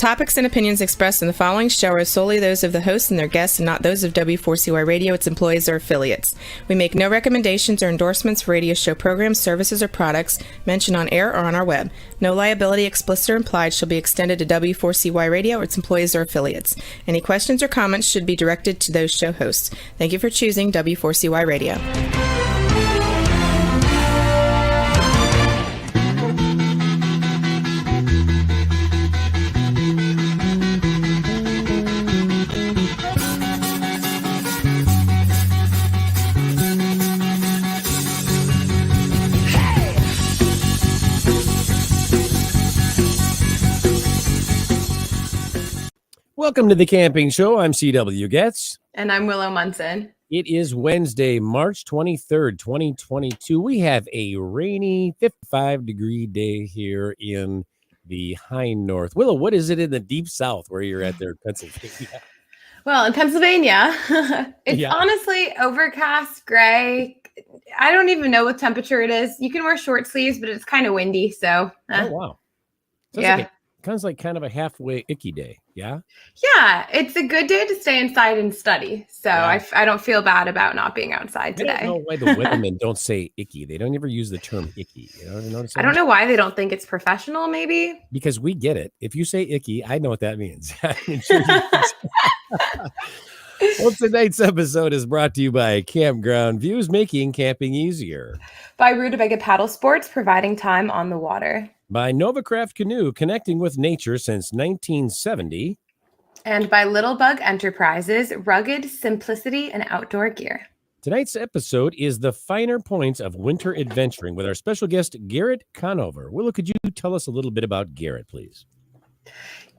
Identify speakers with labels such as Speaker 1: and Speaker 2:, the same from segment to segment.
Speaker 1: topics and opinions expressed in the following show are solely those of the hosts and their guests and not those of W4CY Radio, its employees, or affiliates. We make no recommendations or endorsements for radio show programs, services, or products mentioned on air or on our web. No liability, explicit or implied, shall be extended to W4CY Radio or its employees or affiliates. Any questions or comments should be directed to those show hosts. Thank you for choosing W4CY Radio.
Speaker 2: Welcome to the Camping Show. I'm C.W. Getz.
Speaker 1: And I'm Willow Munson.
Speaker 2: It is Wednesday, March 23rd, 2022. We have a rainy 55-degree day here in the high north. Willow, what is it in the deep south where you're at there in Pennsylvania?
Speaker 1: Well, in Pennsylvania, it's honestly overcast, gray. I don't even know what temperature it is. You can wear short sleeves, but it's kind of windy. So,
Speaker 2: Oh, wow. Sounds like kind of a halfway icky day. Yeah.
Speaker 1: Yeah. It's a good day to stay inside and study. So I don't feel bad about not being outside today.
Speaker 2: I don't know why the women don't say icky. They don't ever use the term icky. You know, notice that?
Speaker 1: I don't know why they don't think it's professional, maybe.
Speaker 2: Because we get it. If you say icky, I know what that means. Well, tonight's episode is brought to you by Campground, Views making camping easier.
Speaker 1: By Rutabaga Paddle Sports, providing time on the water.
Speaker 2: By Novacraft Canoe, connecting with nature since 1970.
Speaker 1: And by Little Bug Enterprises, rugged simplicity and outdoor gear.
Speaker 2: Tonight's episode is the finer points of winter adventuring with our special guest, Garrett Conover. Willow, could you tell us a little bit about Garrett, please?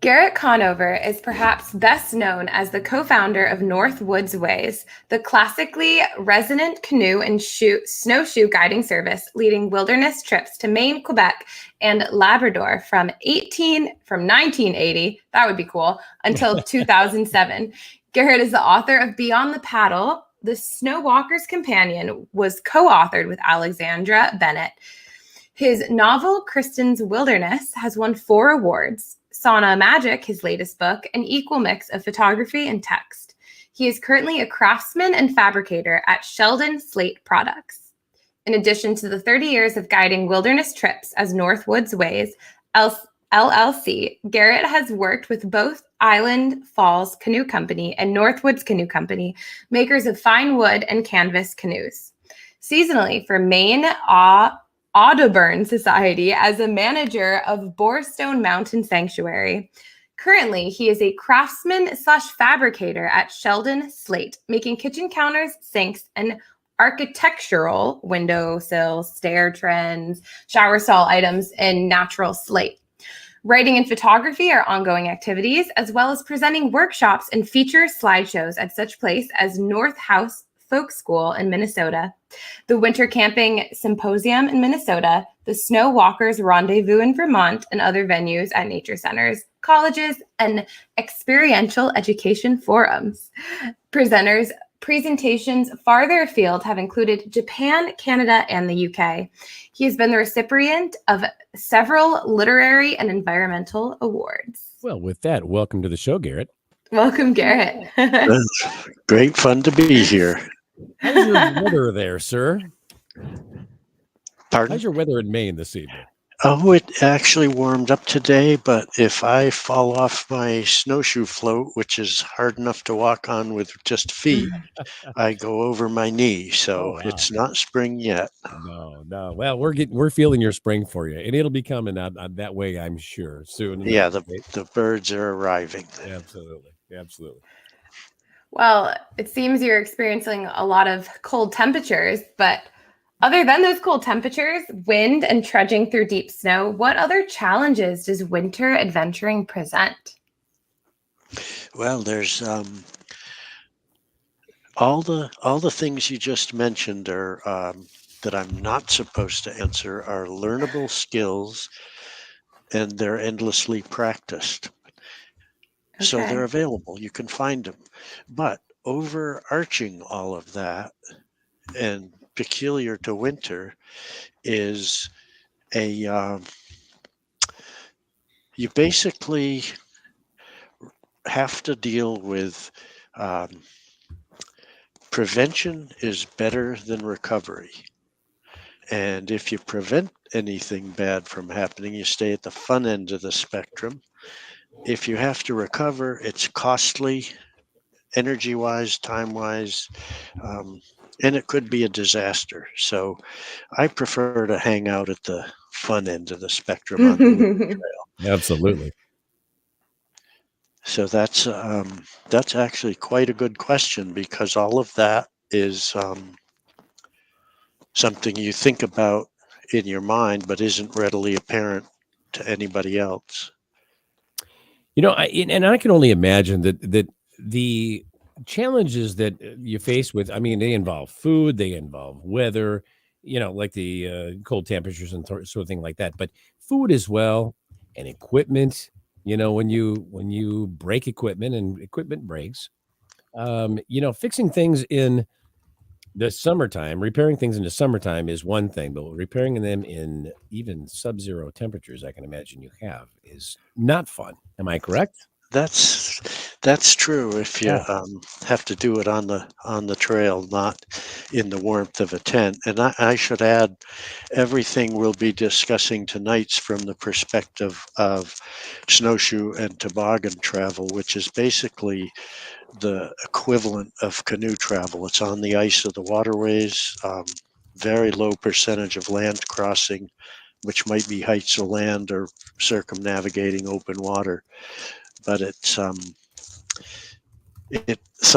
Speaker 1: Garrett Conover is perhaps best known as the co-founder of North Woods Ways, the classically resonant canoe and snowshoe guiding service leading wilderness trips to Maine, Quebec, and Labrador from 1980, that would be cool, until 2007. Garrett is the author of Beyond the Paddle. The Snow Walker's Companion was co-authored with Alexandra Bennett. His novel, Kristin's Wilderness, has won 4 awards. Sauna Magic, his latest book, an equal mix of photography and text. He is currently a craftsman and fabricator at Sheldon Slate Products. In addition to the 30 years of guiding wilderness trips as North Woods Ways, LLC, Garrett has worked with both Island Falls Canoe Company and Northwoods Canoe Company, makers of fine wood and canvas canoes. Seasonally for Maine Audubon Society as a manager of Borestone Mountain Sanctuary. Currently, he is a craftsman/fabricator at Sheldon Slate, making kitchen counters, sinks, and architectural windowsills, stair trends, shower stall items in natural slate. Writing and photography are ongoing activities, as well as presenting workshops and feature slideshows at such place as North House Folk School in Minnesota, the Winter Camping Symposium in Minnesota, the Snow Walkers Rendezvous in Vermont, and other venues at nature centers, colleges, and experiential education forums. Presentations farther afield have included Japan, Canada, and the UK. He has been the recipient of several literary and environmental awards.
Speaker 2: Well, with that, welcome to the show, Garrett.
Speaker 1: Welcome, Garrett.
Speaker 3: It's great fun to be here.
Speaker 2: How's your weather there, sir?
Speaker 3: Pardon?
Speaker 2: How's your weather in Maine this evening?
Speaker 3: Oh, it actually warmed up today, but if I fall off my snowshoe float, which is hard enough to walk on with just feet, I go over my knee. So It's not spring yet.
Speaker 2: No. Well, we're feeling your spring for you, and it'll be coming out that way, I'm sure, soon.
Speaker 3: Yeah, the birds are arriving.
Speaker 2: Absolutely.
Speaker 1: Well, it seems you're experiencing a lot of cold temperatures, but other than those cold temperatures, wind, and trudging through deep snow, what other challenges does winter adventuring present?
Speaker 3: Well, there's all the things you just mentioned are that I'm not supposed to answer are learnable skills, and they're endlessly practiced. Okay. So they're available. You can find them. But overarching all of that and peculiar to winter is you basically have to deal with prevention is better than recovery. And if you prevent anything bad from happening, you stay at the fun end of the spectrum. If you have to recover, it's costly, energy-wise, time-wise, and it could be a disaster. So I prefer to hang out at the fun end of the spectrum on the winter trail.
Speaker 2: Absolutely.
Speaker 3: So that's actually quite a good question, because all of that is something you think about in your mind, but isn't readily apparent to anybody else.
Speaker 2: And I can only imagine that the challenges that you face with, I mean, they involve food, they involve weather, like the cold temperatures and sort of thing like that. But food as well, and equipment. When you break equipment and equipment breaks, fixing things in the summertime, repairing things in the summertime is one thing, but repairing them in even sub-zero temperatures, I can imagine you have, is not fun. Am I correct?
Speaker 3: That's true. If you have to do it on the trail, not in the warmth of a tent. And I should add, everything we'll be discussing tonight's from the perspective of snowshoe and toboggan travel, which is basically the equivalent of canoe travel. It's on the ice of the waterways, very low percentage of land crossing, which might be heights of land or circumnavigating open water. But some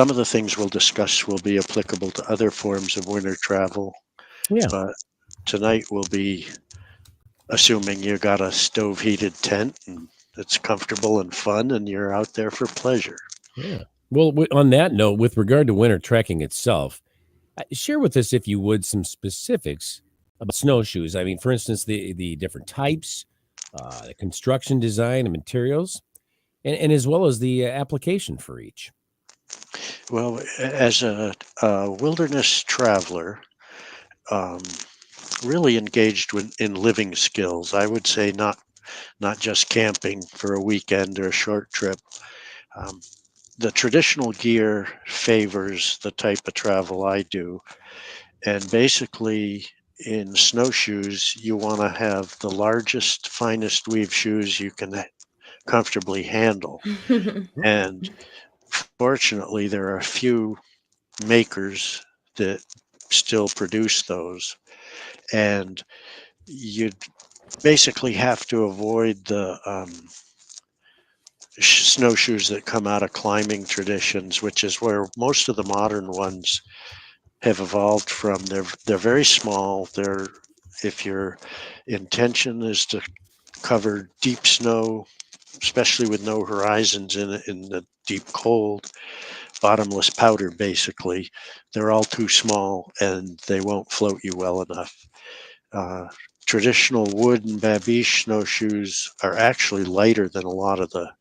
Speaker 3: of the things we'll discuss will be applicable to other forms of winter travel.
Speaker 2: Yeah.
Speaker 3: But tonight we'll be assuming you got a stove heated tent and it's comfortable and fun and you're out there for pleasure.
Speaker 2: Yeah. Well, on that note, with regard to winter trekking itself, share with us, if you would, some specifics about snowshoes. I mean, for instance, the different types, the construction design and materials, and as well as the application for each.
Speaker 3: Well, as a wilderness traveler, really engaged in living skills, I would say not just camping for a weekend or a short trip. The traditional gear favors the type of travel I do. And basically, in snowshoes, you want to have the largest, finest weave shoes you can comfortably handle. And fortunately, there are a few makers that still produce those. And you basically have to avoid the snowshoes that come out of climbing traditions, which is where most of the modern ones have evolved from. They're very small. If your intention is to cover deep snow, especially with no horizons in the deep cold, bottomless powder basically, they're all too small and they won't float you well enough. Traditional wood and babiche snowshoes are actually lighter than a lot of the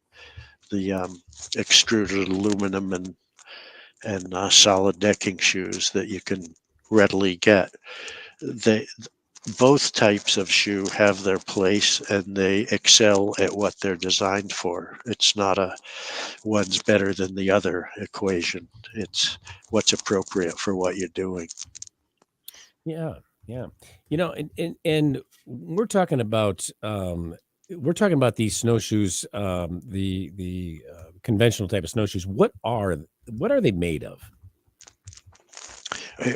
Speaker 3: extruded aluminum and solid decking shoes that you can readily get. Both types of shoe have their place and they excel at what they're designed for. It's not a one's better than the other equation. It's what's appropriate for what you're doing.
Speaker 2: Yeah, yeah. And we're talking about these snowshoes, the conventional type of snowshoes. What are they made of?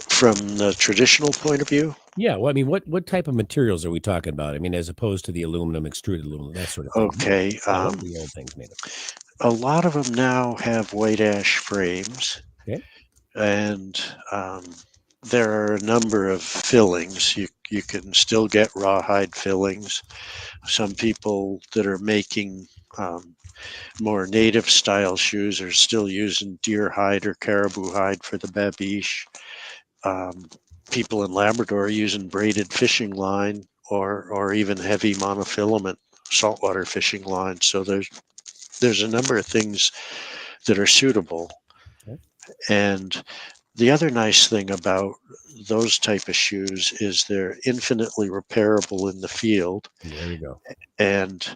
Speaker 3: From the traditional point of view?
Speaker 2: Yeah, well, I mean, what type of materials are we talking about? I mean, as opposed to the aluminum, extruded aluminum, that sort of thing.
Speaker 3: Okay.
Speaker 2: What are the old things made of?
Speaker 3: A lot of them now have white ash frames.
Speaker 2: Okay.
Speaker 3: And there are a number of fillings. You can still get rawhide fillings. Some people that are making more native style shoes are still using deer hide or caribou hide for the babiche. People in Labrador are using braided fishing line or even heavy monofilament saltwater fishing line. So there's a number of things that are suitable.
Speaker 2: Okay.
Speaker 3: And the other nice thing about those type of shoes is they're infinitely repairable in the field.
Speaker 2: There you go.
Speaker 3: And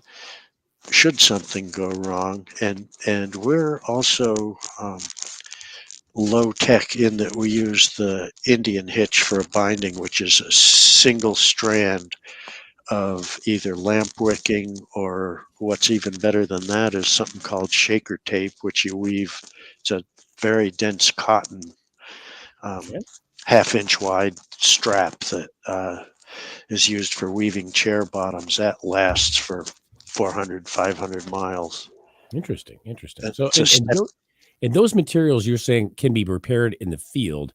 Speaker 3: should something go wrong. And we're also low tech in that we use the Indian hitch for a binding, which is a single strand of either lamp wicking, or what's even better than that is something called shaker tape, which you weave. It's a very dense cotton,
Speaker 2: Okay.
Speaker 3: half-inch wide strap that is used for weaving chair bottoms. That lasts for 400, 500 miles.
Speaker 2: Interesting. Interesting. So,
Speaker 3: It's a step.
Speaker 2: and those materials you're saying can be repaired in the field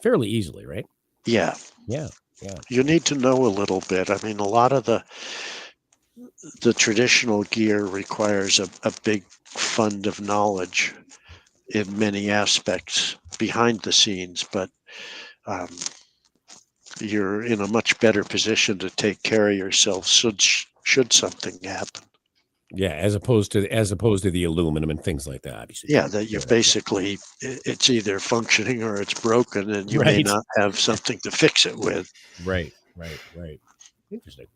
Speaker 2: fairly easily, right?
Speaker 3: Yeah,
Speaker 2: Yeah. Yeah.
Speaker 3: you need to know a little bit. I mean, a lot of the traditional gear requires a big fund of knowledge in many aspects behind the scenes, but um, you're in a much better position to take care of yourself should something happen.
Speaker 2: Yeah. As opposed to the aluminum and things like that, obviously.
Speaker 3: Yeah, that you're
Speaker 2: Yeah.
Speaker 3: basically, it's either functioning or it's broken, and you may
Speaker 2: Right.
Speaker 3: not have something to fix it with.
Speaker 2: Right. Right. Right. Interesting.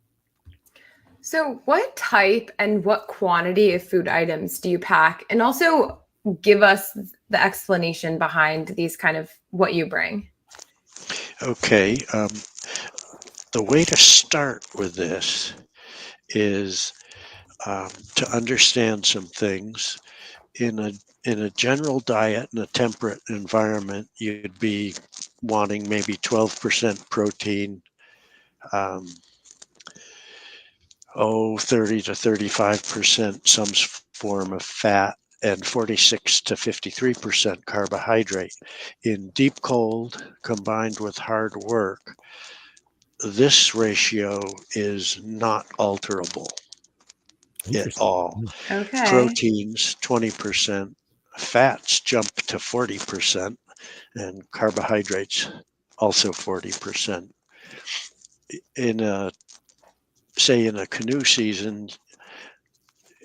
Speaker 1: So, what type and what quantity of food items do you pack? And also give us the explanation behind these kind of what you bring.
Speaker 3: Okay, the way to start with this is to understand some things. In a general diet in a temperate environment, you'd be wanting maybe 12% protein, um, 30 to 35% some form of fat, and 46 to 53% carbohydrate. In deep cold combined with hard work, this ratio is not alterable at
Speaker 2: Interesting.
Speaker 3: all.
Speaker 1: Okay.
Speaker 3: Proteins 20%, fats jump to 40%, and carbohydrates also 40%. In a canoe season,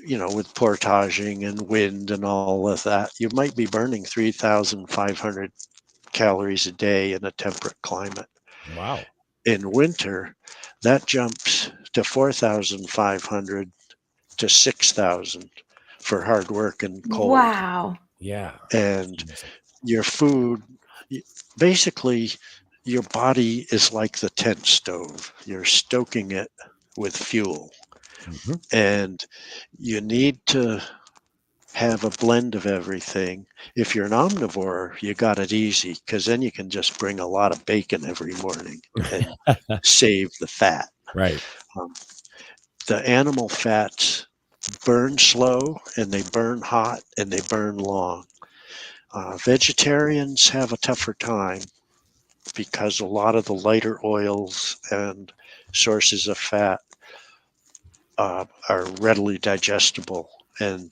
Speaker 3: with portaging and wind and all of that, you might be burning 3,500 calories a day in a temperate climate.
Speaker 2: Wow.
Speaker 3: In winter, that jumps to 4,500 to 6,000 for hard work and cold.
Speaker 1: Wow.
Speaker 2: Yeah.
Speaker 3: And
Speaker 2: Amazing.
Speaker 3: your food, basically, your body is like the tent stove. You're stoking it with fuel.
Speaker 2: Mm-hmm.
Speaker 3: And you need to have a blend of everything. If you're an omnivore, you got it easy, because then you can just bring a lot of bacon every morning and save the fat.
Speaker 2: Right.
Speaker 3: Um, the animal fats burn slow, and they burn hot, and they burn long. Vegetarians have a tougher time because a lot of the lighter oils and sources of fat are readily digestible, and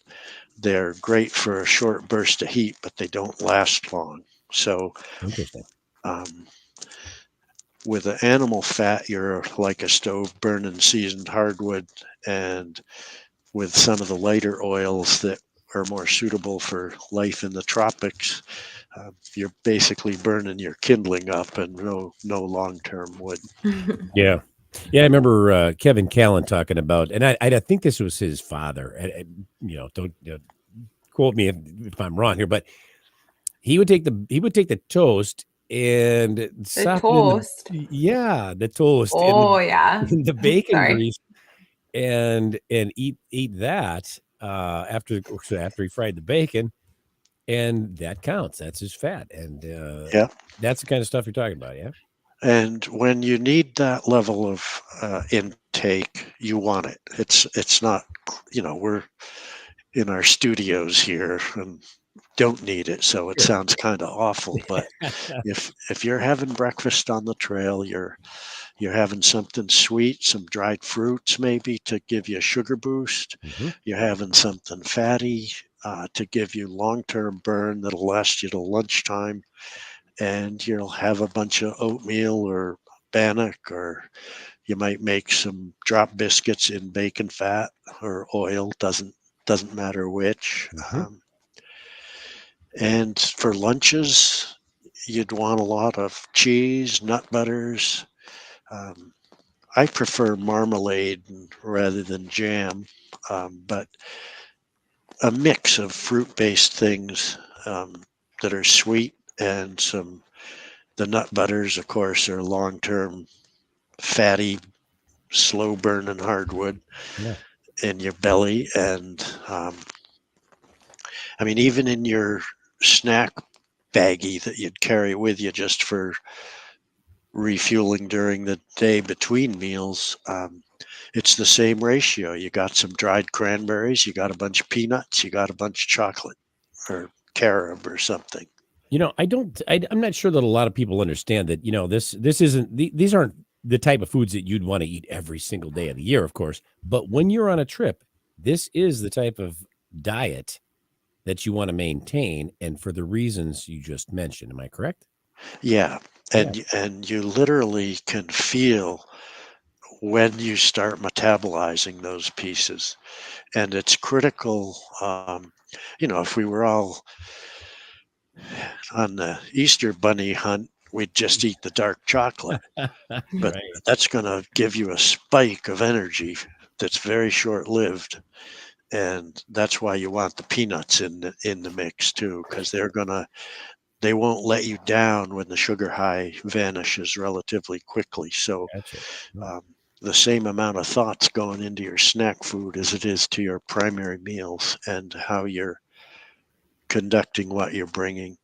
Speaker 3: they're great for a short burst of heat, but they don't last long. So
Speaker 2: Interesting.
Speaker 3: um, with the animal fat, you're like a stove burning seasoned hardwood, and with some of the lighter oils that are more suitable for life in the tropics, you're basically burning your kindling up, and no long-term wood.
Speaker 2: Yeah. Yeah, I remember Kevin Callan talking about, and I think this was his father. Don't quote me if I'm wrong here, but he would take the toast and
Speaker 1: The
Speaker 2: soften in
Speaker 1: toast.
Speaker 2: the toast and
Speaker 1: Oh, yeah.
Speaker 2: in the bacon
Speaker 1: Sorry.
Speaker 2: grease and eat that after he fried the bacon, and that counts. That's his fat, and
Speaker 3: Yeah.
Speaker 2: that's the kind of stuff you're talking about. Yeah.
Speaker 3: And when you need that level of intake, you want it. It's not, we're in our studios here and don't need it, so it
Speaker 2: Sure.
Speaker 3: sounds kind of awful. But if you're having breakfast on the trail, you're having something sweet, some dried fruits maybe to give you a sugar boost.
Speaker 2: Mhm.
Speaker 3: You're having something fatty to give you long-term burn that'll last you till lunchtime, and you'll have a bunch of oatmeal or bannock, or you might make some drop biscuits in bacon fat or oil. Doesn't matter which.
Speaker 2: Mhm.
Speaker 3: And for lunches, you'd want a lot of cheese, nut butters. Um, I prefer marmalade rather than jam, but a mix of fruit-based things that are sweet, and the nut butters, of course, are long-term fatty, slow-burning hardwood
Speaker 2: Yeah.
Speaker 3: in your belly. And I mean, even in your snack baggie that you'd carry with you just for refueling during the day between meals, it's the same ratio. You got some dried cranberries, you got a bunch of peanuts, you got a bunch of chocolate or carob or something.
Speaker 2: I'm not sure that a lot of people understand that, this isn't, these aren't the type of foods that you'd want to eat every single day of the year, of course. But when you're on a trip, this is the type of diet that you want to maintain, and for the reasons you just mentioned. Am I correct?
Speaker 3: Yeah. And you literally can feel when you start metabolizing those pieces. And it's critical. If we were all on the Easter bunny hunt, we'd just eat the dark chocolate. But
Speaker 2: Right.
Speaker 3: that's going to give you a spike of energy that's very short-lived. And that's why you want the peanuts in the mix too, because they won't let you down when the sugar high vanishes relatively quickly. So
Speaker 2: Gotcha.
Speaker 3: the same amount of thoughts going into your snack food as it is to your primary meals, and how you're conducting what you're bringing.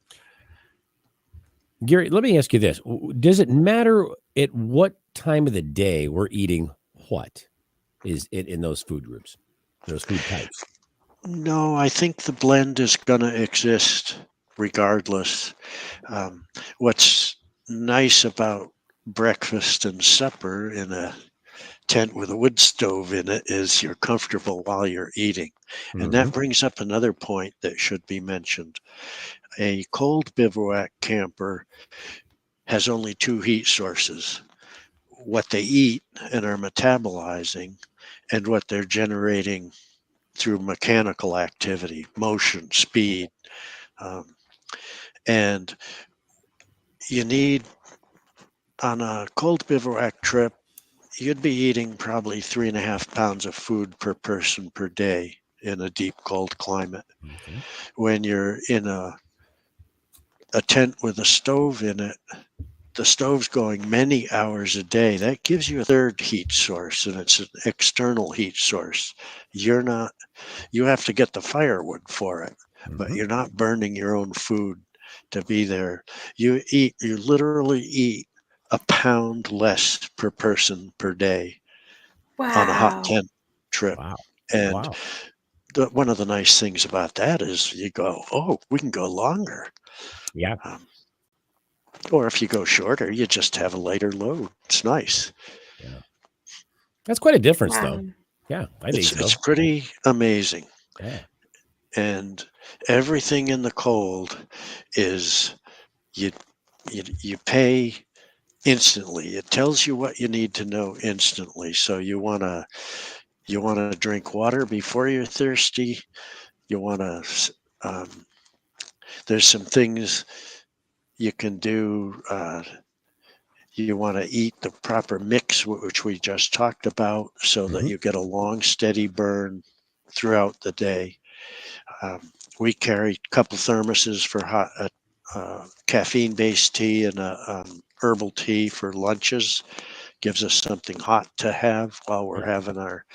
Speaker 2: Gary, let me ask you this. Does it matter at what time of the day we're eating what is it in those food groups, those food types?
Speaker 3: No, I think the blend is going to exist regardless. What's nice about breakfast and supper in a tent with a wood stove in it is you're comfortable while you're eating. And that brings up another point that should be mentioned. A cold bivouac camper has only two heat sources: what they eat and are metabolizing, and what they're generating through mechanical activity, motion, speed. And you need, on a cold bivouac trip, you'd be eating probably 3.5 pounds of food per person per day in a deep cold climate.
Speaker 2: Okay.
Speaker 3: When you're in a tent with a stove in it, the stove's going many hours a day. That gives you a third heat source, and it's an external heat source. You have to get the firewood for it, but you're not burning your own food to be there. You literally eat a pound less per person per day on a hot tent trip.
Speaker 2: Wow.
Speaker 3: And one of the nice things about that is you go, oh, we can go longer.
Speaker 2: Yeah.
Speaker 3: Or if you go shorter, you just have a lighter load. It's nice.
Speaker 2: Yeah. That's quite a difference, though. Yeah, I think so.
Speaker 3: It's pretty amazing.
Speaker 2: Yeah.
Speaker 3: And everything in the cold is you pay instantly. It tells you what you need to know instantly. So you want to drink water before you're thirsty. You want to there's some things you can do. You want to eat the proper mix, which we just talked about, so that you get a long, steady burn throughout the day. We carry a couple thermoses for hot caffeine-based tea and a herbal tea for lunches. Gives us something hot to have while we're having our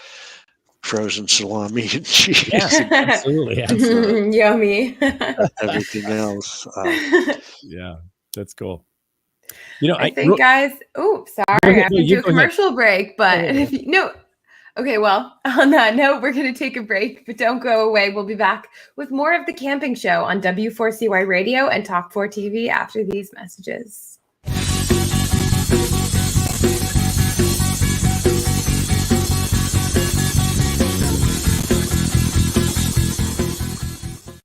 Speaker 3: frozen salami and cheese.
Speaker 2: Yes, absolutely.
Speaker 1: Yummy.
Speaker 3: Everything else.
Speaker 2: Yeah, that's cool.
Speaker 1: I think, guys, sorry, I have to do a commercial break, but okay, well, on that note, we're going to take a break, but don't go away. We'll be back with more of The Camping Show on W4CY Radio and Talk 4 TV after these messages.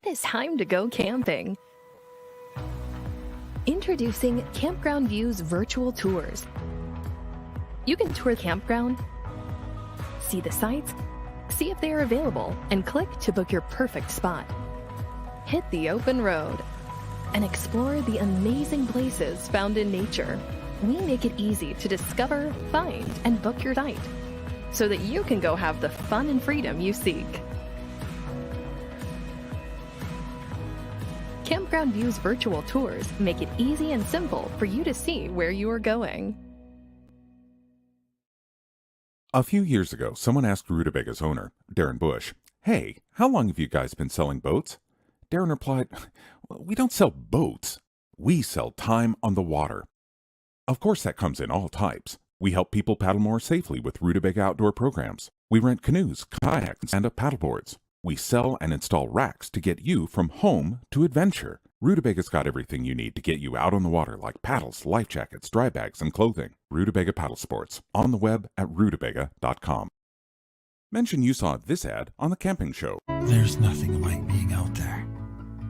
Speaker 4: It's time to go camping. Introducing Campground View's virtual tours. You can tour Campground, see the sites, see if they are available, and click to book your perfect spot. Hit the open road and explore the amazing places found in nature we make it easy to discover, find, and book your night so that you can go have the fun and freedom you seek. Campground View's virtual tours make it easy and simple for you to see where you are going.
Speaker 5: A few years ago, someone asked Rutabaga's owner, Darren Bush, "Hey, how long have you guys been selling boats?" Darren replied, "We don't sell boats. We sell time on the water." Of course, that comes in all types. We help people paddle more safely with Rutabaga outdoor programs. We rent canoes, kayaks, and stand-up paddleboards. We sell and install racks to get you from home to adventure. Rutabaga's got everything you need to get you out on the water, like paddles, life jackets, dry bags, and clothing. Rutabaga Paddle Sports, on the web at rutabaga.com. Mention you saw this ad on The Camping Show.
Speaker 6: There's nothing like being out there.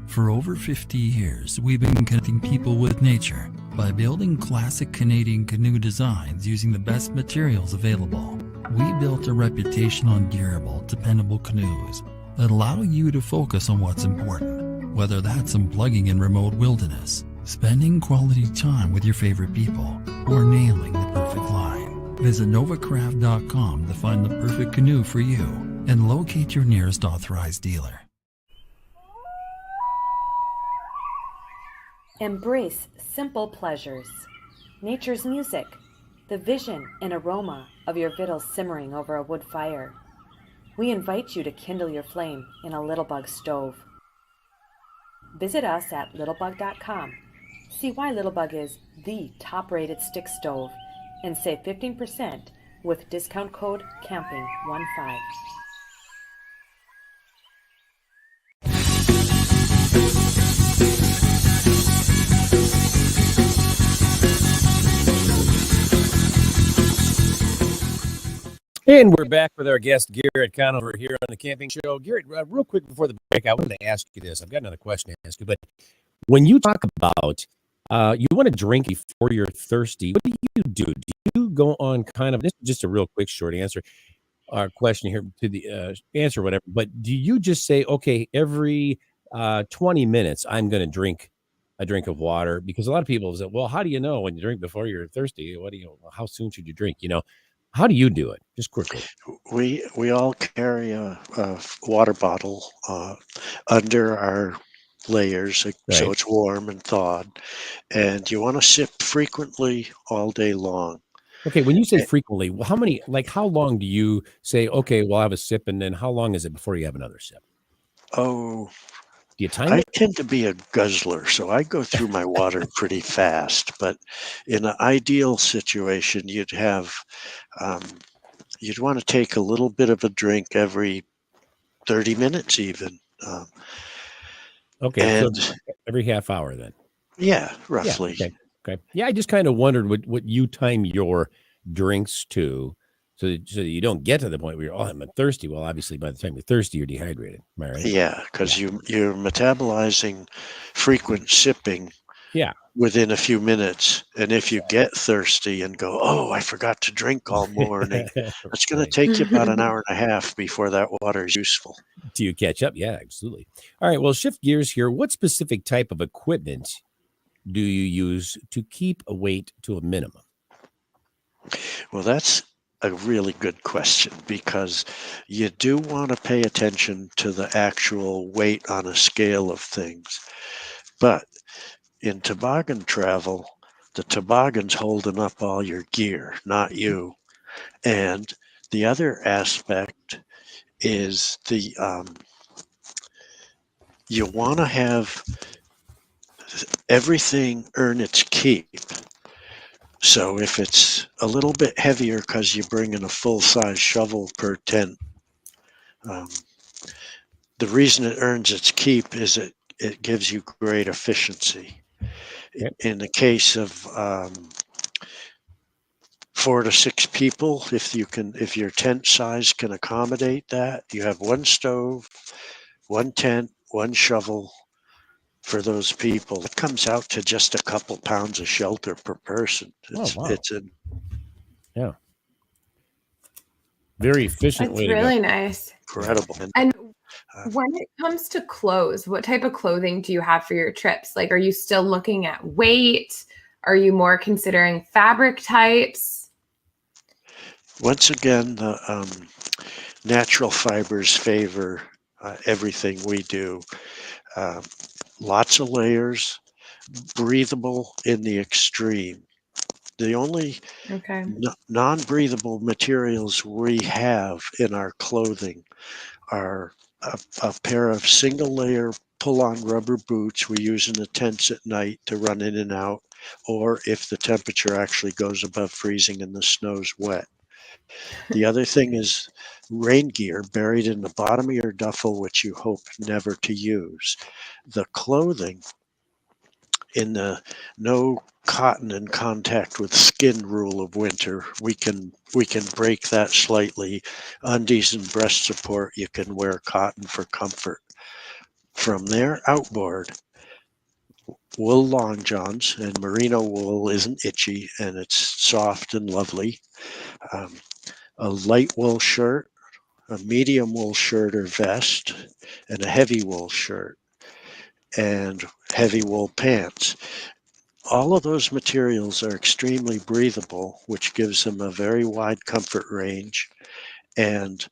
Speaker 6: For over 50 years, we've been connecting people with nature by building classic Canadian canoe designs using the best materials available. We built a reputation on durable, dependable canoes that allow you to focus on what's important, whether that's unplugging in remote wilderness, spending quality time with your favorite people, or nailing the perfect line. Visit novacraft.com to find the perfect canoe for you and locate your nearest authorized dealer.
Speaker 7: Embrace simple pleasures, nature's music, the vision and aroma of your victuals simmering over a wood fire. We invite you to kindle your flame in a Littlebug stove. Visit us at littlebug.com. See why Littlebug is the top-rated stick stove and save 15% with discount code CAMPING15.
Speaker 2: And we're back with our guest, Garrett Conover, here on the Camping Show. Garrett, real quick before the break, I wanted to ask you this. I've got another question to ask you, but when you talk about you want to drink before you're thirsty, what do you do? Do you go on kind of, this is just a real quick short answer, our question here to the answer, whatever, but do you just say, okay, every 20 minutes, I'm going to drink a drink of water? Because a lot of people say, well, how do you know when you drink before you're thirsty? How soon should you drink? How do you do it? Just quickly.
Speaker 3: We all carry a water bottle under our layers,
Speaker 2: Right.
Speaker 3: so it's warm and thawed, and you want to sip frequently all day long.
Speaker 2: Okay, when you say frequently, how long do you say, okay, well, I have a sip, and then how long is it before you have another sip?
Speaker 3: Oh,
Speaker 2: Do you time
Speaker 3: I
Speaker 2: it?
Speaker 3: tend to be a guzzler, so I go through my water pretty fast. But in an ideal situation, you'd want to take a little bit of a drink every 30 minutes even.
Speaker 2: Okay, so
Speaker 3: And
Speaker 2: every half hour then.
Speaker 3: yeah, roughly.
Speaker 2: Yeah, okay. Yeah, I just kind of wondered what you time your drinks to, so that you don't get to the point where you're, I'm thirsty. Well, obviously, by the time you're thirsty, you're dehydrated. Am I right?
Speaker 3: Yeah, because you're metabolizing frequent sipping
Speaker 2: Yeah.
Speaker 3: within a few minutes. And if you get thirsty and go, oh, I forgot to drink all morning, it's going to take you about an hour and a half before that water is useful.
Speaker 2: Do you catch up? Yeah, absolutely. All right, well, shift gears here. What specific type of equipment do you use to keep a weight to a minimum?
Speaker 3: Well, that's a really good question, because you do want to pay attention to the actual weight on a scale of things. But in toboggan travel, the toboggan's holding up all your gear, not you. And the other aspect is you want to have everything earn its keep. So if it's a little bit heavier because you bring in a full-size shovel per tent, the reason it earns its keep is it gives you great efficiency.
Speaker 2: Yep.
Speaker 3: In the case of 4 to 6 people, if your tent size can accommodate that, you have one stove, one tent, one shovel for those people. It comes out to just a couple pounds of shelter per person. It's
Speaker 2: very efficient
Speaker 1: That's
Speaker 2: way to
Speaker 1: really
Speaker 2: go.
Speaker 1: nice.
Speaker 3: incredible.
Speaker 1: And when it comes to clothes, what type of clothing do you have for your trips? Like, are you still looking at weight? Are you more considering fabric types?
Speaker 3: Once again, the natural fibers favor everything we do. Lots of layers, breathable in the extreme. The only
Speaker 1: Okay.
Speaker 3: non-breathable materials we have in our clothing are a pair of single layer pull-on rubber boots we use in the tents at night to run in and out, or if the temperature actually goes above freezing and the snow's wet. The other thing is rain gear buried in the bottom of your duffel, which you hope never to use. The clothing in the no cotton in contact with skin rule of winter, we can break that slightly. Undies and breast support, you can wear cotton for comfort. From there, outboard, wool long johns, and merino wool isn't itchy and it's soft and lovely. A light wool shirt, a medium wool shirt or vest, and a heavy wool shirt, and heavy wool pants. All of those materials are extremely breathable, which gives them a very wide comfort range. And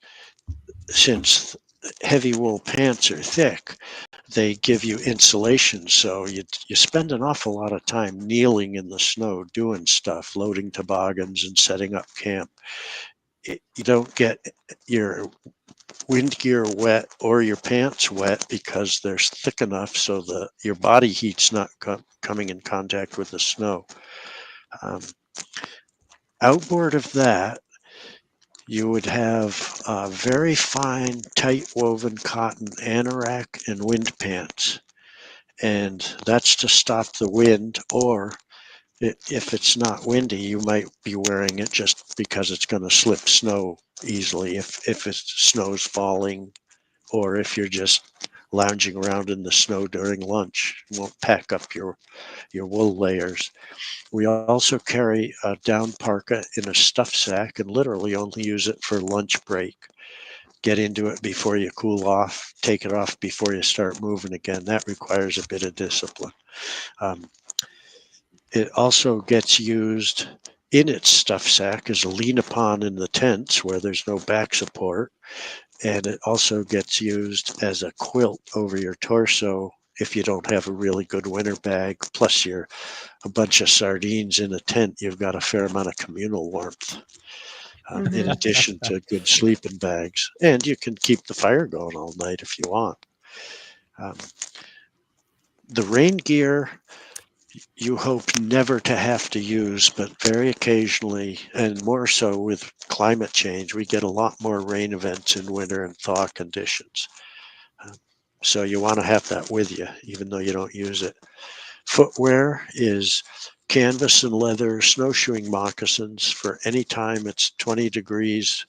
Speaker 3: since heavy wool pants are thick, they give you insulation. So you spend an awful lot of time kneeling in the snow doing stuff, loading toboggans and setting up camp. You don't get your wind gear wet or your pants wet because they're thick enough so that your body heat's not coming in contact with the snow. Outboard of that, you would have very fine, tight woven cotton anorak and wind pants. And that's to stop the wind, or if it's not windy, you might be wearing it just because it's going to slip snow easily if it snow's falling, or if you're just lounging around in the snow during lunch. You won't pack up your wool layers. We also carry a down parka in a stuff sack and literally only use it for lunch break. Get into it before you cool off, take it off before you start moving again. That requires a bit of discipline. It also gets used in its stuff sack as a lean upon in the tents where there's no back support. And it also gets used as a quilt over your torso if you don't have a really good winter bag. Plus, you're a bunch of sardines in a tent, you've got a fair amount of communal warmth. In addition to good sleeping bags. And you can keep the fire going all night if you want. The rain gear, you hope never to have to use, but very occasionally, and more so with climate change, we get a lot more rain events in winter and thaw conditions. So you want to have that with you, even though you don't use it. Footwear is canvas and leather snowshoeing moccasins for any time it's 20 degrees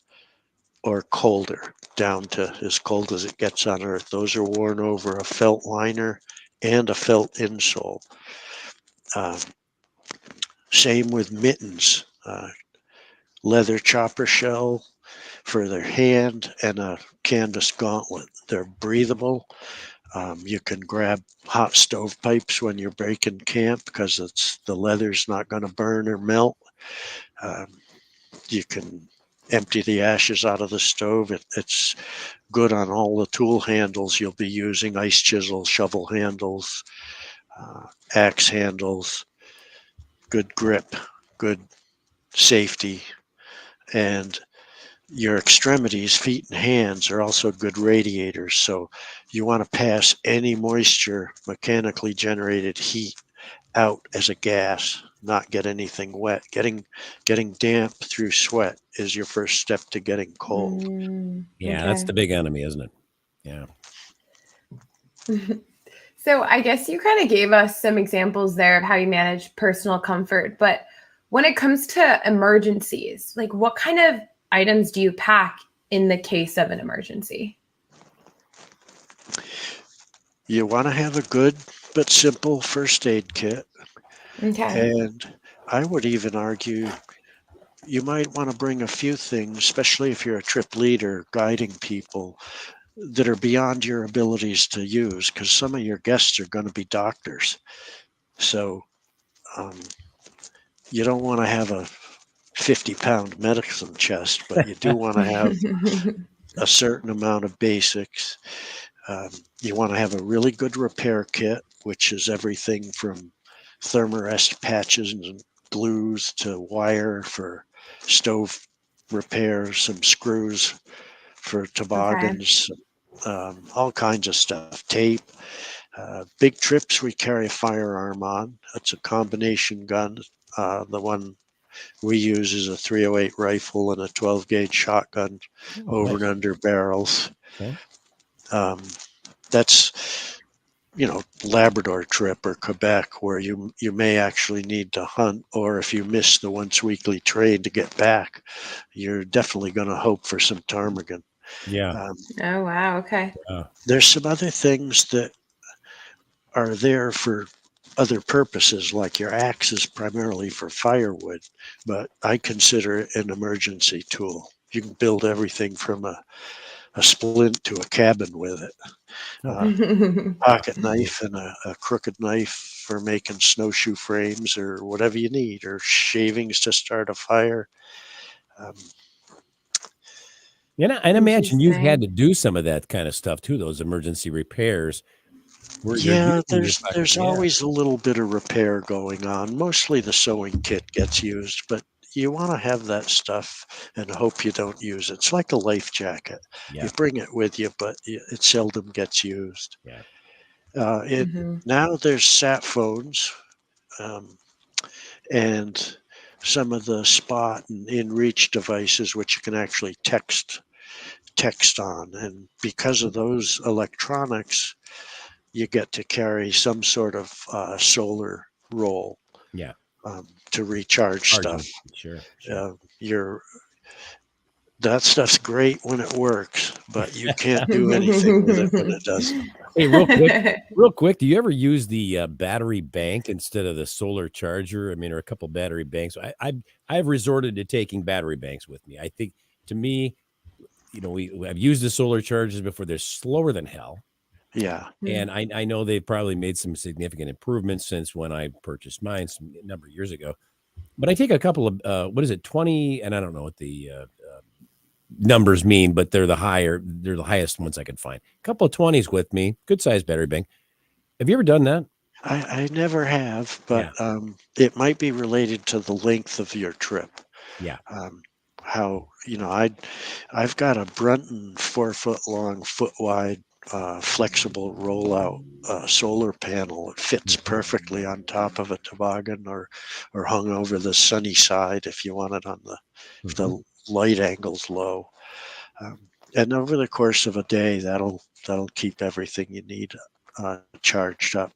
Speaker 3: or colder, down to as cold as it gets on Earth. Those are worn over a felt liner and a felt insole. Same with mittens, leather chopper shell for their hand and a canvas gauntlet. They're breathable. You can grab hot stovepipes when you're breaking camp because the leather's not going to burn or melt. You can empty the ashes out of the stove. It's good on all the tool handles you'll be using: ice chisel, shovel handles, axe handles. Good grip, good safety, and your extremities, feet and hands, are also good radiators. So you want to pass any moisture, mechanically generated heat, out as a gas, not get anything wet. Getting damp through sweat is your first step to getting cold.
Speaker 2: Yeah, that's the big enemy, isn't it? Yeah.
Speaker 1: So I guess you kind of gave us some examples there of how you manage personal comfort, but when it comes to emergencies, like what kind of items do you pack in the case of an emergency?
Speaker 3: You want to have a good but simple first aid kit.
Speaker 1: Okay.
Speaker 3: And I would even argue you might want to bring a few things, especially if you're a trip leader guiding people, that are beyond your abilities to use, because some of your guests are going to be doctors. So you don't want to have a 50-pound medicine chest, but you do want to have a certain amount of basics. You want to have a really good repair kit, which is everything from thermarest patches and glues to wire for stove repairs, some screws for toboggans, all kinds of stuff, tape. Big trips, we carry a firearm on. It's a combination gun. The one we use is a 308 rifle and a 12 gauge shotgun over and under barrels.
Speaker 2: Okay.
Speaker 3: That's, Labrador trip or Quebec, where you may actually need to hunt, or if you miss the once weekly trade to get back, you're definitely going to hope for some ptarmigan.
Speaker 2: Yeah.
Speaker 1: Oh, wow. Okay.
Speaker 3: There's some other things that are there for other purposes, like your axe is primarily for firewood, but I consider it an emergency tool. You can build everything from a splint to a cabin with it. Pocket knife and a crooked knife for making snowshoe frames or whatever you need, or shavings to start a fire.
Speaker 2: And I imagine you've had to do some of that kind of stuff too, those emergency repairs.
Speaker 3: There's always a little bit of repair going on. Mostly the sewing kit gets used, but you want to have that stuff and hope you don't use it. It's like a life jacket.
Speaker 2: Yeah.
Speaker 3: You bring it with you, but it seldom gets used.
Speaker 2: Yeah.
Speaker 3: Now there's sat phones and some of the spot and in-reach devices, which you can actually text on. And because of those electronics, you get to carry some sort of solar roll.
Speaker 2: Yeah.
Speaker 3: To recharge stuff.
Speaker 2: Sure.
Speaker 3: That stuff's great when it works, but you can't do anything with it when it doesn't.
Speaker 2: Hey, real quick, do you ever use the battery bank instead of the solar charger? I mean, or a couple battery banks. I've resorted to taking battery banks with me. I think, to me, I've used the solar chargers before. They're slower than hell.
Speaker 3: Yeah.
Speaker 2: And I know they've probably made some significant improvements since when I purchased mine a number of years ago. But I take a couple of, 20, and I don't know what the numbers mean, but they're the highest ones I could find. A couple of 20s with me, good sized battery bank. Have you ever done that?
Speaker 3: I never have, but it might be related to the length of your trip.
Speaker 2: Yeah.
Speaker 3: I've got a Brunton 4-foot long, foot wide, flexible rollout solar panel. It fits perfectly on top of a toboggan or hung over the sunny side if you want it on the light angle's low. And over the course of a day, that'll keep everything you need charged up.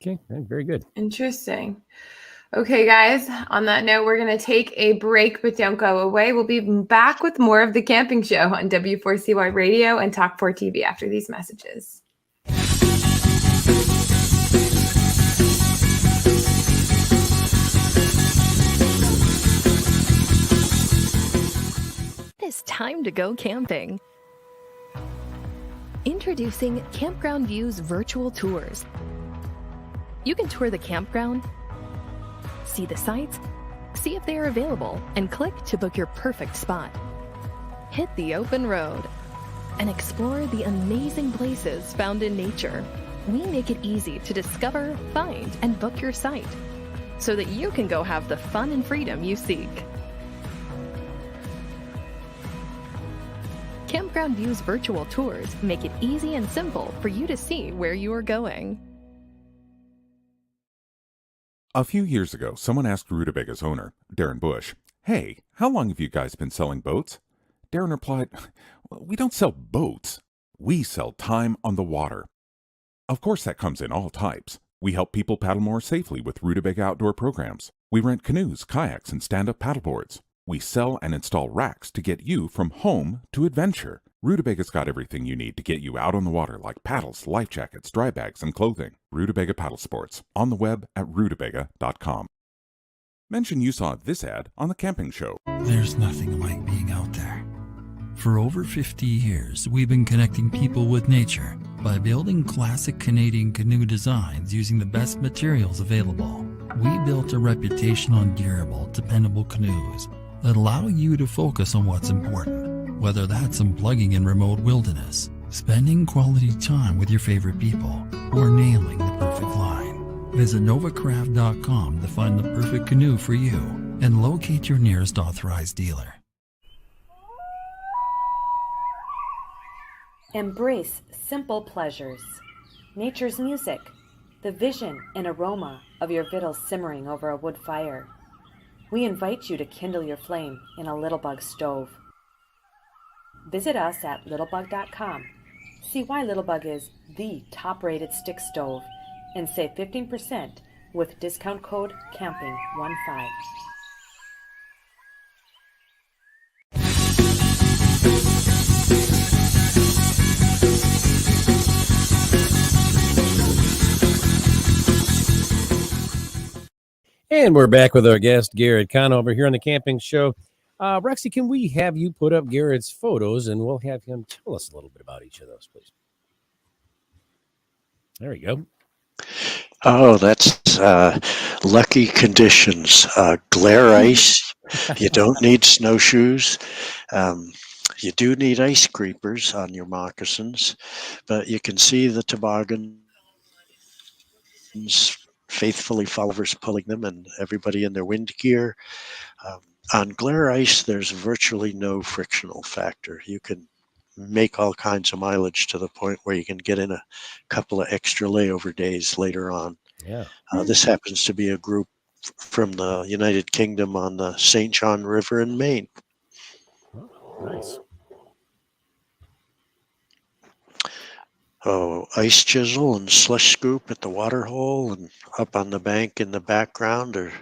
Speaker 2: Okay, very good.
Speaker 1: Interesting. Okay, guys, on that note, we're going to take a break, but don't go away. We'll be back with more of The Camping Show on W4CY Radio and Talk 4 TV after these messages.
Speaker 4: It's time to go camping. Introducing Campground View's virtual tours. You can tour the campground, see the sights, see if they are available, and click to book your perfect spot. Hit the open road and explore the amazing places found in nature. We make it easy to discover, find, and book your site so that you can go have the fun and freedom you seek. Campground View's virtual tours make it easy and simple for you to see where you are going.
Speaker 5: A few years ago, someone asked Rutabaga's owner, Darren Bush, "Hey, how long have you guys been selling boats?" Darren replied, "We don't sell boats. We sell time on the water." Of course, that comes in all types. We help people paddle more safely with Rutabaga outdoor programs. We rent canoes, kayaks, and stand-up paddleboards. We sell and install racks to get you from home to adventure. Rutabaga's got everything you need to get you out on the water, like paddles, life jackets, dry bags, and clothing. Rutabaga Paddle Sports, on the web at rutabaga.com. Mention you saw this ad on The Camping Show.
Speaker 6: There's nothing like being out there. For over 50 years, we've been connecting people with nature by building classic Canadian canoe designs using the best materials available. We built a reputation on durable, dependable canoes that allow you to focus on what's important, whether that's unplugging in remote wilderness, spending quality time with your favorite people, or nailing the perfect line. Visit novacraft.com to find the perfect canoe for you and locate your nearest authorized dealer.
Speaker 7: Embrace simple pleasures. Nature's music, the vision and aroma of your victuals simmering over a wood fire. We invite you to kindle your flame in a Littlebug stove. Visit us at littlebug.com. See why Littlebug is the top-rated stick stove and save 15% with discount code CAMPING15.
Speaker 2: And we're back with our guest, Garrett Conover, here on the Camping Show. Rexy, can we have you put up Garrett's photos, and we'll have him tell us a little bit about each of those, please? There we go.
Speaker 3: Oh, that's lucky conditions. Glare ice. You don't need snowshoes. You do need ice creepers on your moccasins, but you can see the toboggans faithfully followers pulling them and everybody in their wind gear. On glare ice, there's virtually no frictional factor. You can make all kinds of mileage to the point where you can get in a couple of extra layover days later on.
Speaker 2: Yeah.
Speaker 3: This happens to be a group from the United Kingdom on the St. John River in Maine.
Speaker 2: Oh, nice.
Speaker 3: Oh, ice chisel and slush scoop at the water hole, and up on the bank in the background are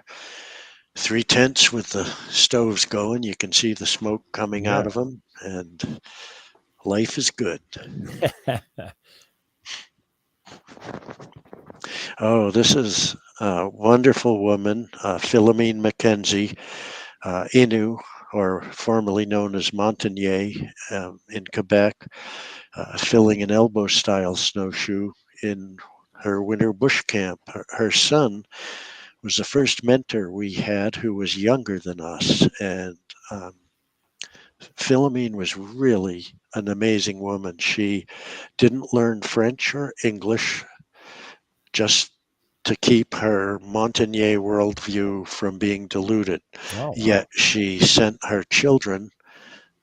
Speaker 3: 3 tents with the stoves going. You can see the smoke coming out of them, and life is good. Oh, this is a wonderful woman, Philomene Mackenzie, Innu, or formerly known as Montagnier, in Quebec, filling an elbow-style snowshoe in her winter bush camp. Her son was the first mentor we had who was younger than us, and Philomene was really an amazing woman. She didn't learn French or English just to keep her Montagnier worldview from being diluted.
Speaker 2: Oh, wow.
Speaker 3: Yet she sent her children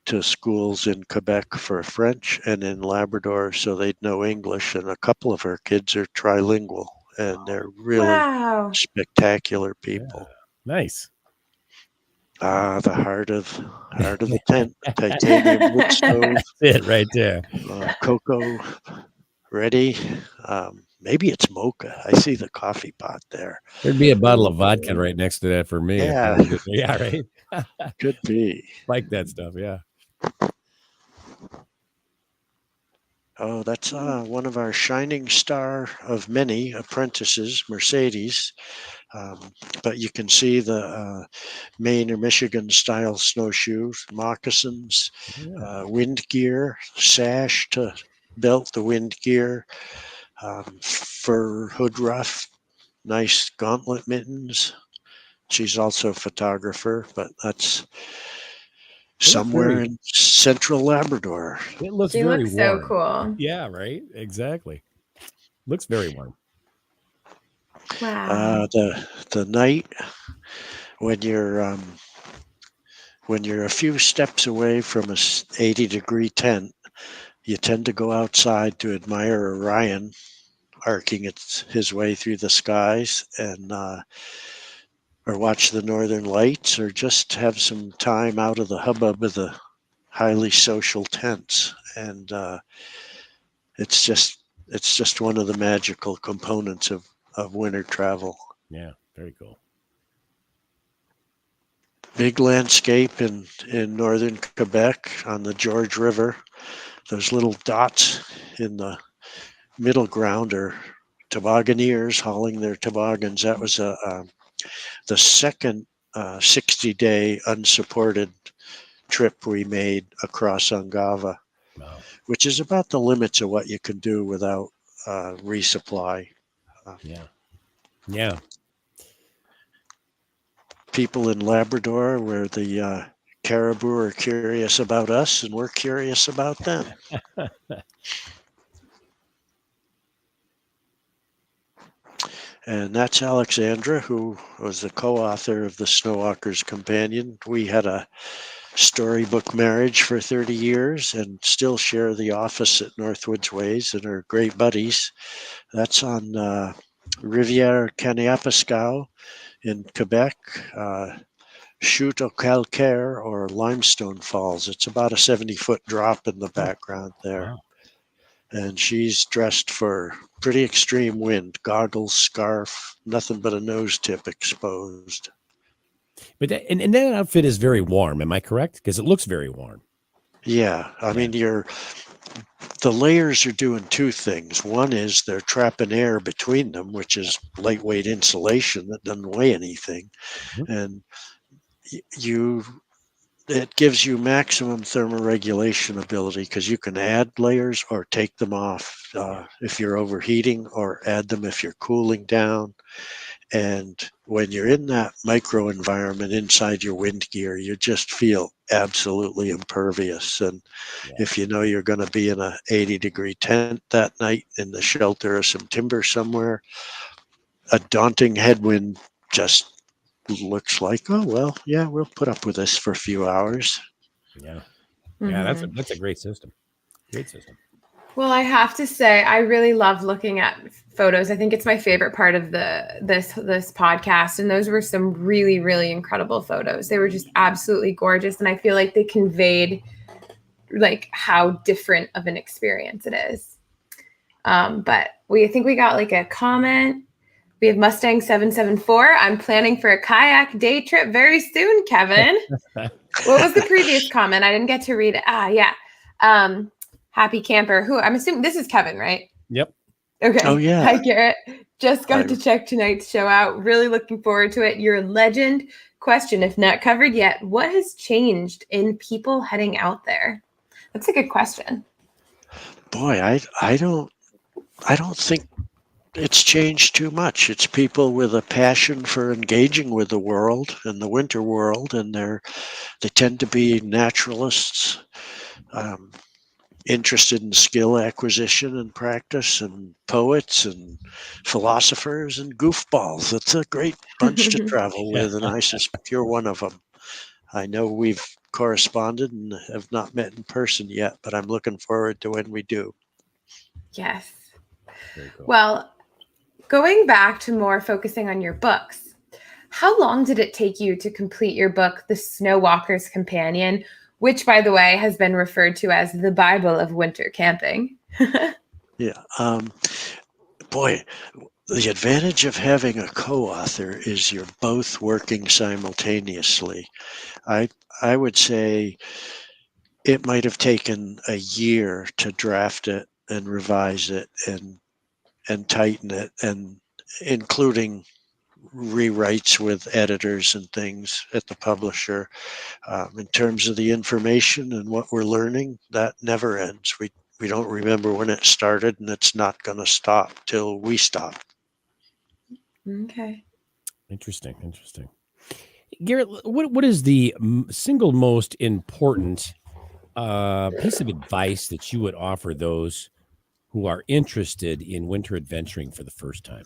Speaker 3: to schools in Quebec for French and in Labrador so they'd know English, and a couple of her kids are trilingual, and they're really spectacular people.
Speaker 2: Yeah. Nice.
Speaker 3: The heart of the tent, titanium wood stove.
Speaker 2: That's it right there.
Speaker 3: Cocoa ready. Maybe it's mocha. I see the coffee pot there.
Speaker 2: There'd be a bottle of vodka right next to that for me.
Speaker 3: Yeah.
Speaker 2: Yeah, right.
Speaker 3: Could be.
Speaker 2: Like that stuff, yeah.
Speaker 3: Oh, that's one of our shining star of many apprentices, Mercedes. But you can see the Maine or Michigan style snowshoes, moccasins, wind gear, sash to belt the wind gear, fur hood ruff, nice gauntlet mittens. She's also a photographer, but that's somewhere in central Labrador.
Speaker 2: It looks
Speaker 1: She
Speaker 2: very
Speaker 1: looks
Speaker 2: warm.
Speaker 1: so cool.
Speaker 2: Yeah, right. Exactly. Looks very warm.
Speaker 1: Wow.
Speaker 3: The night when you're a few steps away from a 80-degree tent, you tend to go outside to admire Orion arcing his way through the skies, and or watch the northern lights, or just have some time out of the hubbub of the highly social tents. And it's just one of the magical components of winter travel.
Speaker 2: Yeah, very cool.
Speaker 3: Big landscape in northern Quebec on the George River. Those little dots in the middle ground are tobogganeers hauling their toboggans. That was the second 60-day unsupported trip we made across Ungava, which is about the limits of what you can do without resupply.
Speaker 2: Yeah.
Speaker 3: people in Labrador where the caribou are curious about us and we're curious about them. And that's Alexandra, who was the co-author of the Snowwalker's Companion. We had a storybook marriage for 30 years and still share the office at Northwoods Ways and are great buddies. That's on Rivière Kaneapescow in Quebec, Chute au Calcaire or Limestone Falls. It's about a 70-foot drop in the background there.
Speaker 2: Wow.
Speaker 3: And she's dressed for pretty extreme wind, goggles, scarf, nothing but a nose tip exposed.
Speaker 2: But and that outfit is very warm. Am I correct? Because it looks very warm.
Speaker 3: Yeah, I mean, the layers are doing two things. One is they're trapping air between them, which is lightweight insulation that doesn't weigh anything.
Speaker 2: Mhm.
Speaker 3: And it gives you maximum thermoregulation ability because you can add layers or take them off if you're overheating, or add them if you're cooling down. And when you're in that micro environment inside your wind gear, you just feel absolutely impervious. And if you know you're going to be in a 80-degree tent that night in the shelter of some timber somewhere, a daunting headwind just looks like, oh, well, yeah, we'll put up with this for a few hours.
Speaker 2: Yeah. Yeah, that's a great system. Great system.
Speaker 1: Well, I have to say, I really love looking at photos. I think it's my favorite part of this podcast. And those were some really, really incredible photos. They were just absolutely gorgeous. And I feel like they conveyed like how different of an experience it is. But I think we got like a comment. We have Mustang 774. I'm planning for a kayak day trip very soon, Kevin. What was the previous comment? I didn't get to read it. Yeah. Happy camper. Who I'm assuming this is Kevin, right?
Speaker 2: Yep.
Speaker 1: Okay.
Speaker 3: Oh, yeah.
Speaker 1: Hi, Garrett. Just got to check tonight's show out. Really looking forward to it. You're a legend. Question, if not covered yet, what has changed in people heading out there? That's a good question.
Speaker 3: Boy, I don't think it's changed too much. It's people with a passion for engaging with the world and the winter world, and they tend to be naturalists, interested in skill acquisition and practice, and poets and philosophers and goofballs. It's a great bunch to travel with, and I suspect you're one of them. I know we've corresponded and have not met in person yet, but I'm looking forward to when we do.
Speaker 1: Yes.
Speaker 2: Very cool.
Speaker 1: Well, going back to more focusing on your books, how long did it take you to complete your book, The Snowwalker's Companion, which, by the way, has been referred to as the Bible of winter camping?
Speaker 3: Yeah. Boy, the advantage of having a co-author is you're both working simultaneously. I would say it might have taken a year to draft it and revise it and tighten it, and including rewrites with editors and things at the publisher. In terms of the information and what we're learning, that never ends. We don't remember when it started, and it's not going to stop till we stop.
Speaker 1: Okay.
Speaker 2: Interesting. Garrett, what is the single most important piece of advice that you would offer those who are interested in winter adventuring for the first time?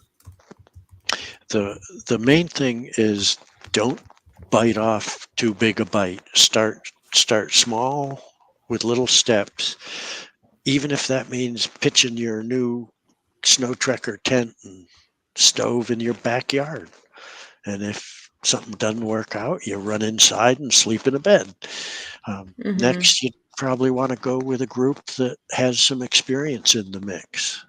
Speaker 3: The main thing is don't bite off too big a bite. Start small with little steps, even if that means pitching your new snow trekker tent and stove in your backyard. And if something doesn't work out, you run inside and sleep in a bed. Next, you probably want to go with a group that has some experience in the mix.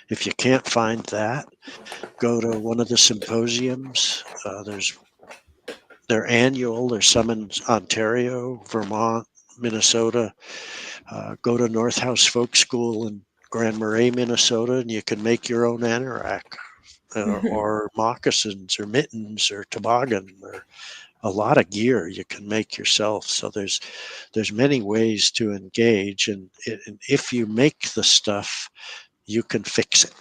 Speaker 3: If you can't find that, go to one of the symposiums. They're annual. There's some in Ontario, Vermont, Minnesota. Go to North House Folk School in Grand Marais, Minnesota, and you can make your own anorak or moccasins or mittens or toboggan or a lot of gear you can make yourself. So there's many ways to engage, and if you make the stuff, you can fix it,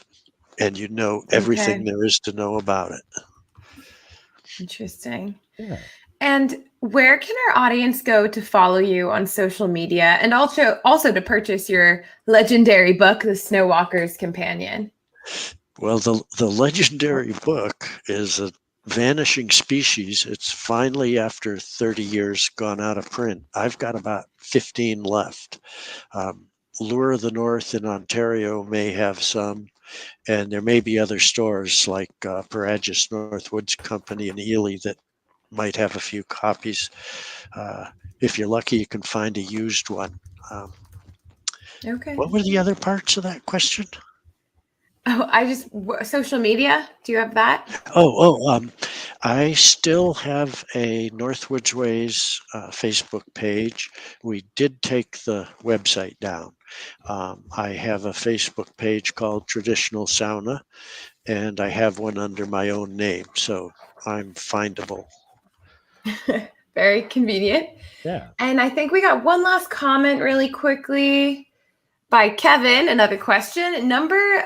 Speaker 3: and you know everything there is to know about it.
Speaker 1: Interesting.
Speaker 2: Yeah.
Speaker 1: And where can our audience go to follow you on social media and also to purchase your legendary book, The Snow Walker's Companion?
Speaker 3: Well, the legendary book is a vanishing species. It's finally, after 30 years, gone out of print. I've got about 15 left. Lure of the North in Ontario may have some, and there may be other stores like Paragis Northwoods Company in Ely that might have a few copies. If you're lucky, you can find a used one.
Speaker 1: Okay.
Speaker 3: What were the other parts of that question?
Speaker 1: Oh, social media. Do you have that?
Speaker 3: I still have a Northwoods Ways Facebook page. We did take the website down. I have a Facebook page called Traditional Sauna, and I have one under my own name, so I'm findable.
Speaker 1: Very convenient.
Speaker 2: Yeah.
Speaker 1: And I think we got one last comment really quickly by Kevin. Another question. Number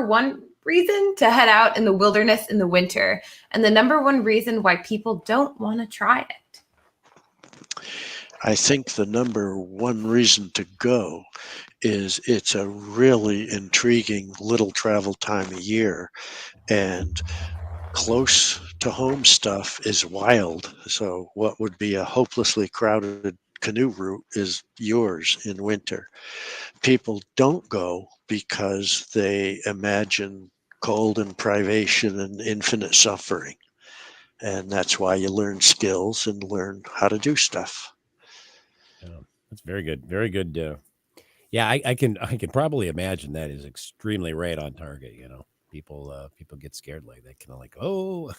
Speaker 1: one reason to head out in the wilderness in the winter, and the number one reason why people don't want to try it?
Speaker 3: I think the number one reason to go is it's a really intriguing little travel time of year, and close to home stuff is wild. So what would be a hopelessly crowded canoe route is yours in winter. People don't go because they imagine cold and privation and infinite suffering. And that's why you learn skills and learn how to do stuff.
Speaker 2: That's very good. Very good. Yeah, I can probably imagine that is extremely right on target. People get scared like that, kind of like, oh.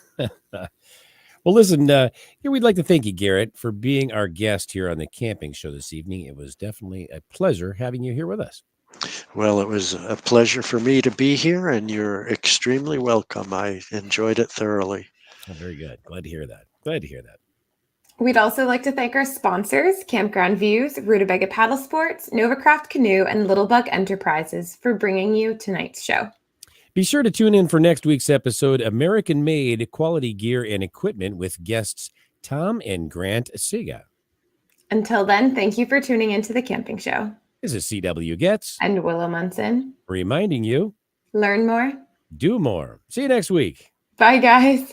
Speaker 2: Well, listen, here we'd like to thank you, Garrett, for being our guest here on the camping show this evening. It was definitely a pleasure having you here with us.
Speaker 3: Well, it was a pleasure for me to be here, and you're extremely welcome. I enjoyed it thoroughly.
Speaker 2: Oh, very good. Glad to hear that.
Speaker 1: We'd also like to thank our sponsors, Campground Views, Rutabaga Paddle Sports, Novacraft Canoe, and Littlebug Enterprises for bringing you tonight's show.
Speaker 2: Be sure to tune in for next week's episode, American-Made Quality Gear and Equipment, with guests Tom and Grant Siga.
Speaker 1: Until then, thank you for tuning into the camping show.
Speaker 2: This is C.W. Getz
Speaker 1: and Willow Munson,
Speaker 2: reminding you,
Speaker 1: learn more,
Speaker 2: do more. See you next week.
Speaker 1: Bye, guys.